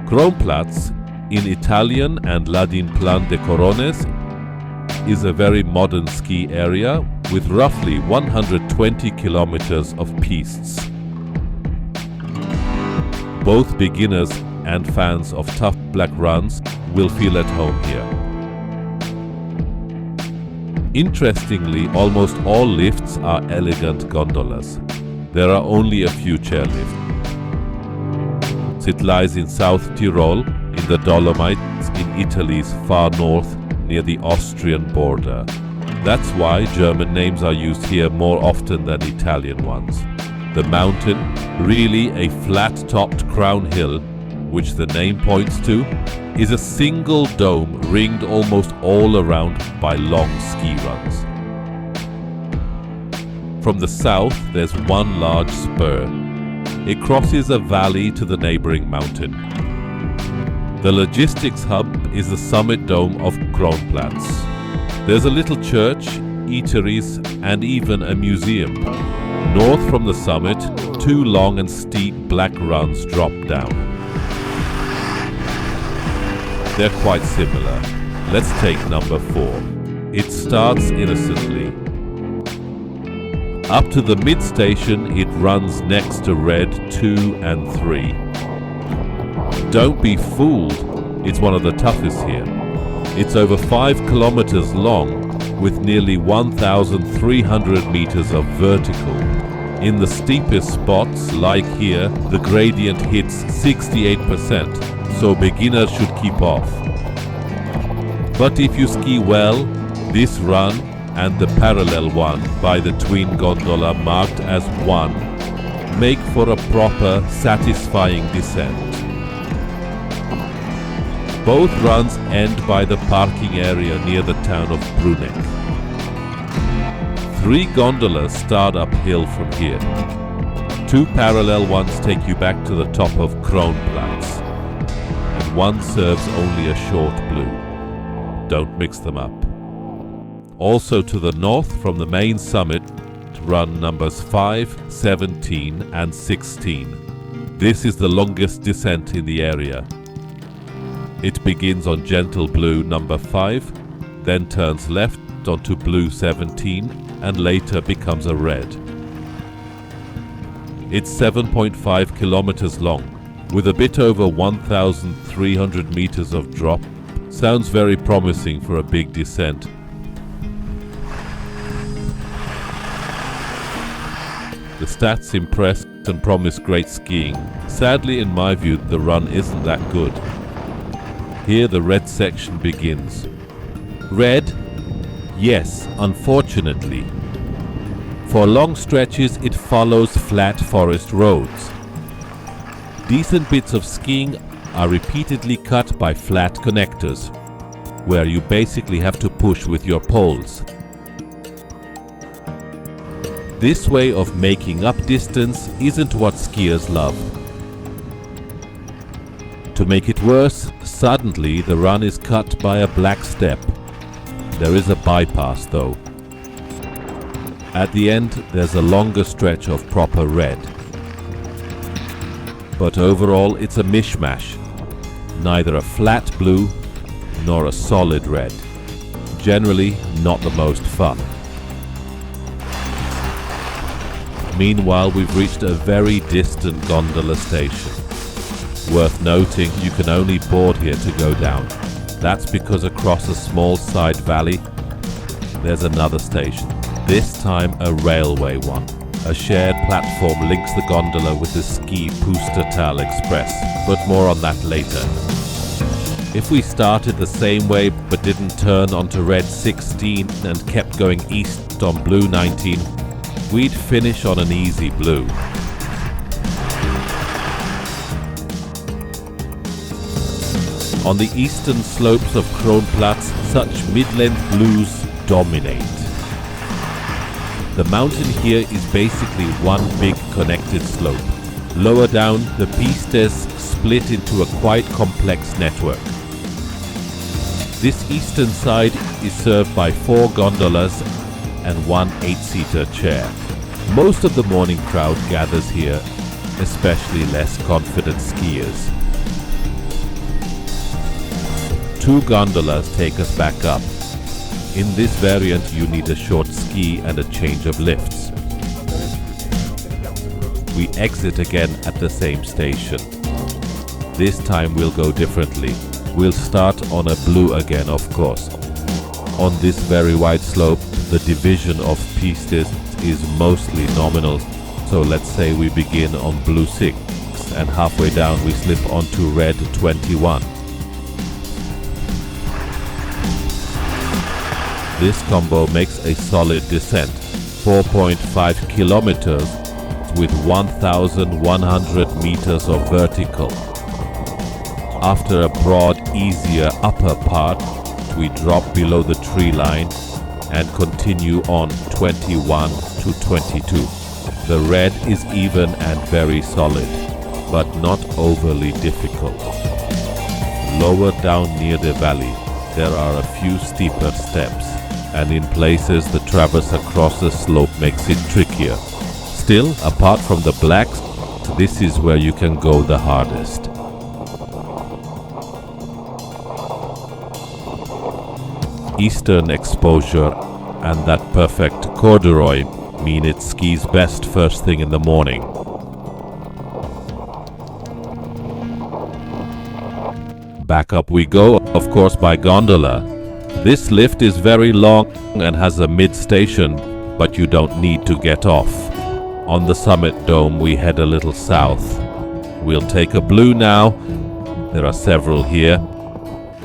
Kronplatz, in Italian and Ladin Plan de Corones, is a very modern ski area with roughly 120 kilometers of pistes. Both beginners and fans of tough black runs will feel at home here. Interestingly, almost all lifts are elegant gondolas. There are only a few chairlifts. It lies in South Tyrol, in the Dolomites, in Italy's far north, near the Austrian border. That's why German names are used here more often than Italian ones. The mountain, really a flat-topped crown hill, which the name points to, is a single dome ringed almost all around by long ski runs. From the south, there's one large spur. It crosses a valley to the neighboring mountain. The logistics hub is the summit dome of Kronplatz. There's a little church, eateries, and even a museum. North from the summit, two long and steep black runs drop down. They're quite similar. Let's take number 4. It starts innocently. Up to the mid-station, it runs next to Red 2 and 3. Don't be fooled, it's one of the toughest here. It's over 5 kilometers long, with nearly 1,300 meters of vertical. In the steepest spots, like here, the gradient hits 68%, so beginners should keep off. But if you ski well, this run and the parallel one by the twin gondola marked as 1 make for a proper, satisfying descent. Both runs end by the parking area near the town of Bruneck. 3 gondolas start uphill from here. 2 parallel ones take you back to the top of Kronplatz, and one serves only a short blue. Don't mix them up. Also to the north from the main summit run numbers 5, 17 and 16. This is the longest descent in the area. It begins on gentle blue number 5, then turns left onto blue 17 and later becomes a red. It's 7.5 kilometers long, with a bit over 1,300 meters of drop. Sounds very promising for a big descent. The stats impress and promise great skiing. Sadly, in my view, the run isn't that good. Here the red section begins. Red? Yes, unfortunately. For long stretches it follows flat forest roads. Decent bits of skiing are repeatedly cut by flat connectors, where you basically have to push with your poles. This way of making up distance isn't what skiers love. To make it worse, suddenly the run is cut by a black step. There is a bypass though. At the end there's a longer stretch of proper red. But overall it's a mishmash. Neither a flat blue nor a solid red. Generally not the most fun. Meanwhile, we've reached a very distant gondola station. Worth noting, you can only board here to go down. That's because across a small side valley, there's another station. This time a railway one. A shared platform links the gondola with the ski Pustertal Express, but more on that later. If we started the same way but didn't turn onto red 16 and kept going east on blue 19, we'd finish on an easy blue. On the eastern slopes of Kronplatz, such mid-length blues dominate. The mountain here is basically one big connected slope. Lower down, the pistes split into a quite complex network. This eastern side is served by 4 gondolas and 1 8-seater chair. Most of the morning crowd gathers here, especially less confident skiers. 2 gondolas take us back up. In this variant you need a short ski and a change of lifts. We exit again at the same station. This time we'll go differently. We'll start on a blue again, of course. On this very wide slope, the division of pistes is mostly nominal, so let's say we begin on blue 6 and halfway down we slip onto red 21. This combo makes a solid descent, 4.5 kilometers with 1,100 meters of vertical. After a broad, easier upper part, we drop below the tree line and continue on 21 to 22. The red is even and very solid, but not overly difficult. Lower down near the valley, there are a few steeper steps, and in places the traverse across the slope makes it trickier. Still, apart from the blacks, this is where you can go the hardest. Eastern exposure and that perfect corduroy mean it skis best first thing in the morning. Back up we go, of course, by gondola. This lift is very long and has a mid-station, but you don't need to get off. On the summit dome we head a little south. We'll take a blue now. There are several here.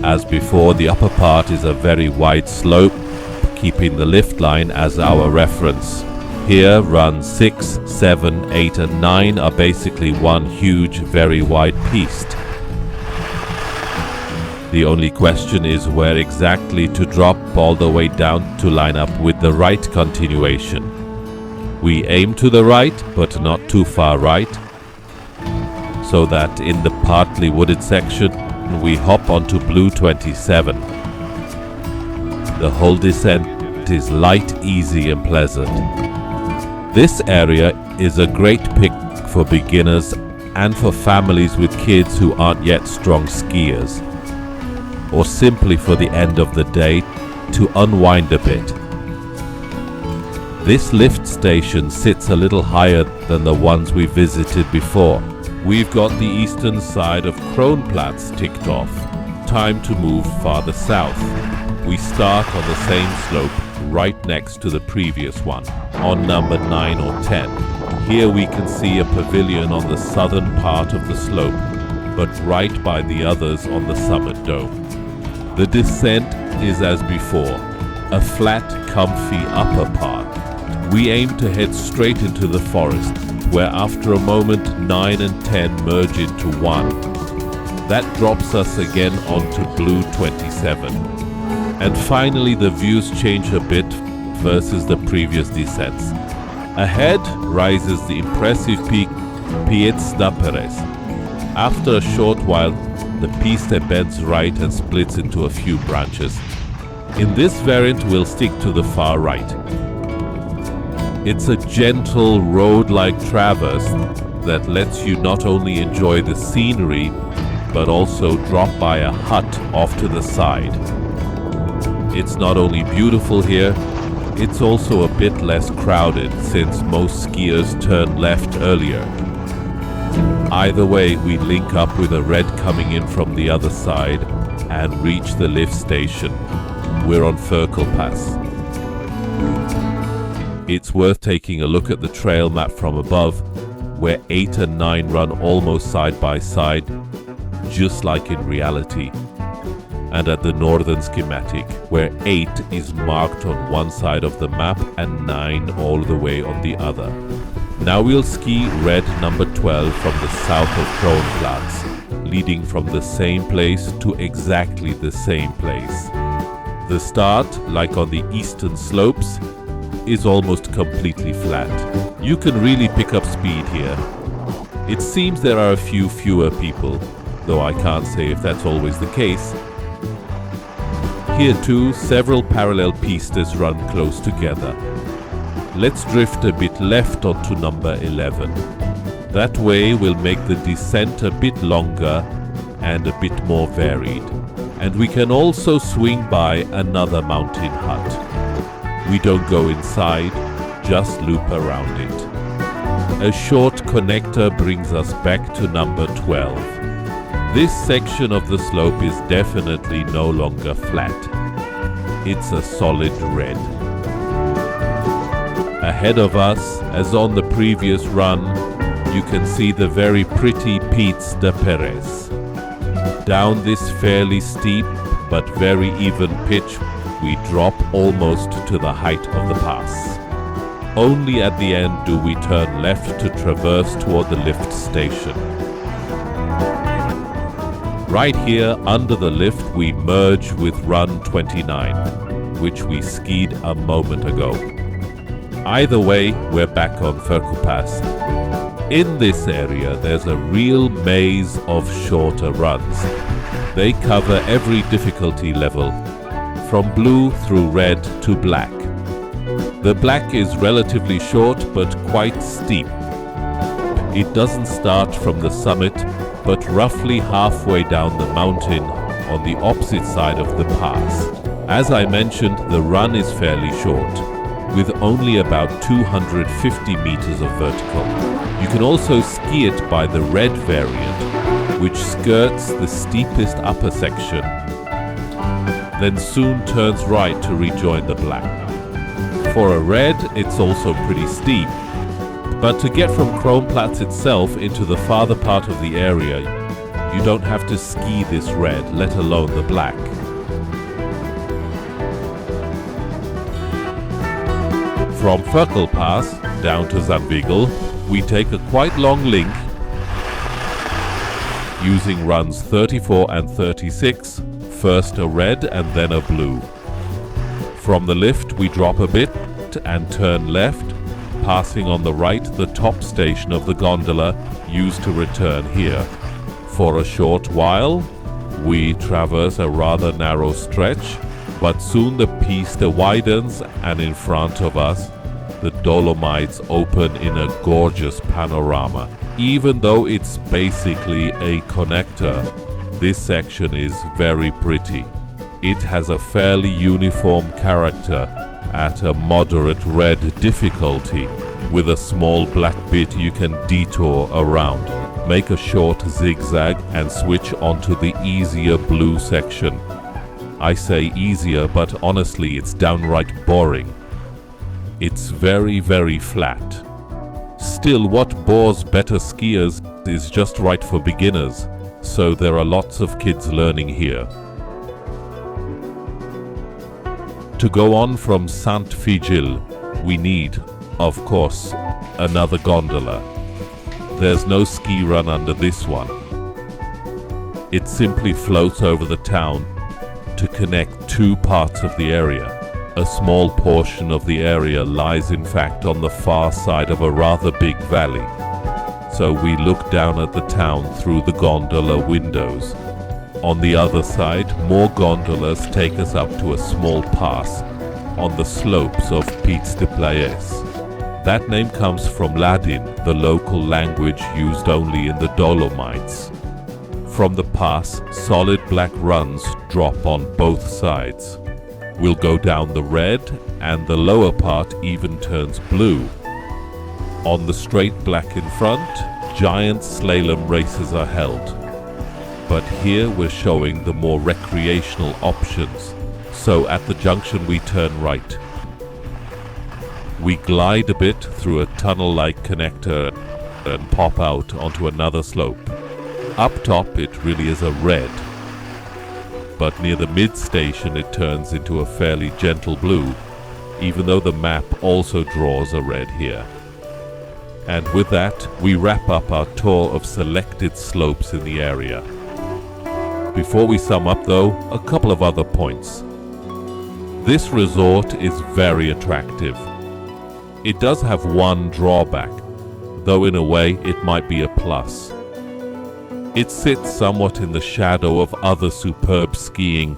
As before, the upper part is a very wide slope, keeping the lift line as our reference. Here, runs 6, 7, 8 and 9 are basically one huge, very wide piste. The only question is where exactly to drop all the way down to line up with the right continuation. We aim to the right, but not too far right, so that in the partly wooded section we hop onto blue 27. The whole descent is light, easy and pleasant. This area is a great pick for beginners and for families with kids who aren't yet strong skiers, or simply for the end of the day to unwind a bit. This lift station sits a little higher than the ones we visited before. We've got the eastern side of Kronplatz ticked off. Time to move farther south. We start on the same slope right next to the previous one, on number 9 or 10. Here we can see a pavilion on the southern part of the slope, but right by the others on the summit dome. The descent is as before, a flat, comfy upper part. We aim to head straight into the forest, where after a moment 9 and 10 merge into one. That drops us again onto blue 27. And finally the views change a bit versus the previous descents. Ahead rises the impressive peak Piz de Plaies. After a short while, the piste bends right and splits into a few branches. In this variant we'll stick to the far right. It's a gentle road-like traverse that lets you not only enjoy the scenery, but also drop by a hut off to the side. It's not only beautiful here, it's also a bit less crowded since most skiers turn left earlier. Either way, we link up with a red coming in from the other side and reach the lift station. We're on Furkel Pass. It's worth taking a look at the trail map from above, where 8 and 9 run almost side by side, just like in reality, and at the northern schematic, where 8 is marked on one side of the map and 9 all the way on the other. Now we'll ski red number 12 from the south of Kronplatz, leading from the same place to exactly the same place. The start, like on the eastern slopes, is almost completely flat. You can really pick up speed here. It seems there are a few fewer people, though I can't say if that's always the case. Here too, several parallel pistes run close together. Let's drift a bit left onto number 11. That way we'll make the descent a bit longer and a bit more varied. And we can also swing by another mountain hut. We don't go inside, just loop around it. A short connector brings us back to number 12. This section of the slope is definitely no longer flat. It's a solid red. Ahead of us, as on the previous run, you can see the very pretty Piz de Plaies. Down this fairly steep but very even pitch, we drop almost to the height of the pass. Only at the end do we turn left to traverse toward the lift station. Right here under the lift we merge with run 29, which we skied a moment ago. Either way, we're back on Furkel Pass. In this area there's a real maze of shorter runs. They cover every difficulty level, from blue through red to black. The black is relatively short but quite steep. It doesn't start from the summit, but roughly halfway down the mountain on the opposite side of the pass. As I mentioned, the run is fairly short, with only about 250 meters of vertical. You can also ski it by the red variant, which skirts the steepest upper section, then soon turns right to rejoin the black. For a red, it's also pretty steep, but to get from Kronplatz itself into the farther part of the area, you don't have to ski this red, let alone the black. From Furkel Pass down to San Vigilio, we take a quite long link using runs 34 and 36, first a red and then a blue. From the lift we drop a bit and turn left, passing on the right the top station of the gondola used to return here. For a short while we traverse a rather narrow stretch, but soon the piste widens and in front of us the Dolomites open in a gorgeous panorama. Even though it's basically a connector, this section is very pretty. It has a fairly uniform character at a moderate red difficulty. With a small black bit you can detour around, make a short zigzag and switch onto the easier blue section. I say easier, but honestly it's downright boring. It's very, very flat. Still, what bores better skiers is just right for beginners, so there are lots of kids learning here. To go on from San Vigilio, we need, of course, another gondola. There's no ski run under this one. It simply floats over the town to connect two parts of the area. A small portion of the area lies in fact on the far side of a rather big valley. So we look down at the town through the gondola windows. On the other side, more gondolas take us up to a small pass on the slopes of Piz de Plaies. That name comes from Ladin, the local language used only in the Dolomites. From the pass, solid black runs drop on both sides. We'll go down the red and the lower part even turns blue. On the straight black in front, giant slalom races are held. But here we're showing the more recreational options. So at the junction we turn right. We glide a bit through a tunnel-like connector and pop out onto another slope. Up top it really is a red, but near the mid-station it turns into a fairly gentle blue, even though the map also draws a red here. And with that, we wrap up our tour of selected slopes in the area. Before we sum up though, a couple of other points. This resort is very attractive. It does have one drawback, though in a way it might be a plus. It sits somewhat in the shadow of other superb skiing,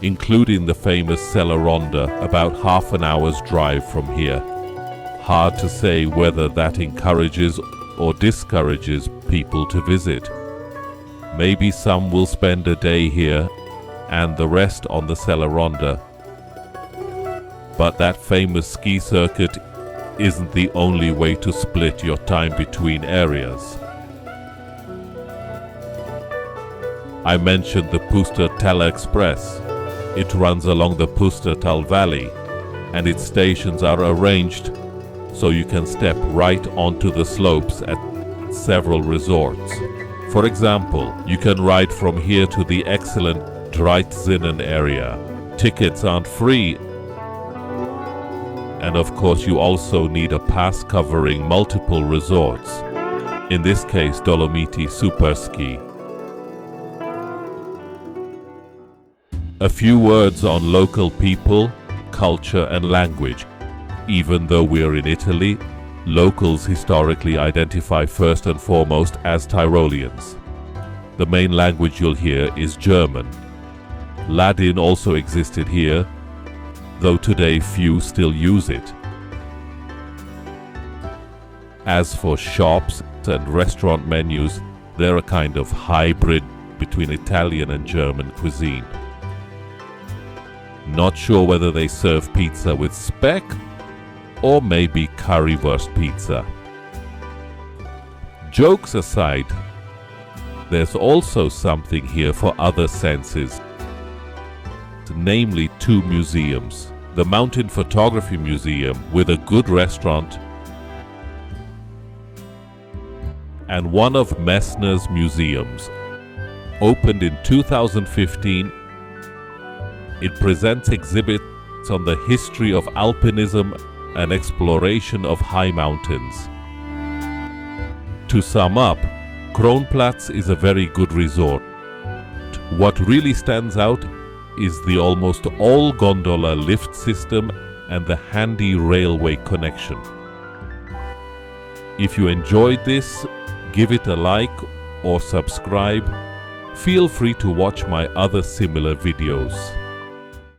including the famous Sella Ronda, about half an hour's drive from here. Hard to say whether that encourages or discourages people to visit. Maybe some will spend a day here and the rest on the Sella Ronda. But that famous ski circuit isn't the only way to split your time between areas. I mentioned the Pustertal Express. It runs along the Pustertal Valley, and its stations are arranged so you can step right onto the slopes at several resorts. For example, you can ride from here to the excellent Dreizinnen area. Tickets aren't free, and of course you also need a pass covering multiple resorts, in this case Dolomiti Superski. A few words on local people, culture and language. Even though we're in Italy, locals historically identify first and foremost as Tyroleans. The main language you'll hear is German. Ladin also existed here, though today few still use it. As for shops and restaurant menus, they're a kind of hybrid between Italian and German cuisine. Not sure whether they serve pizza with speck or maybe currywurst pizza. Jokes aside, there's also something here for other senses, namely two museums. The Mountain Photography Museum with a good restaurant, and one of Messner's museums. Opened in 2015, it presents exhibits on the history of alpinism and exploration of high mountains. To sum up, Kronplatz is a very good resort. What really stands out is the almost all gondola lift system and the handy railway connection. If you enjoyed this, give it a like or subscribe. Feel free to watch my other similar videos.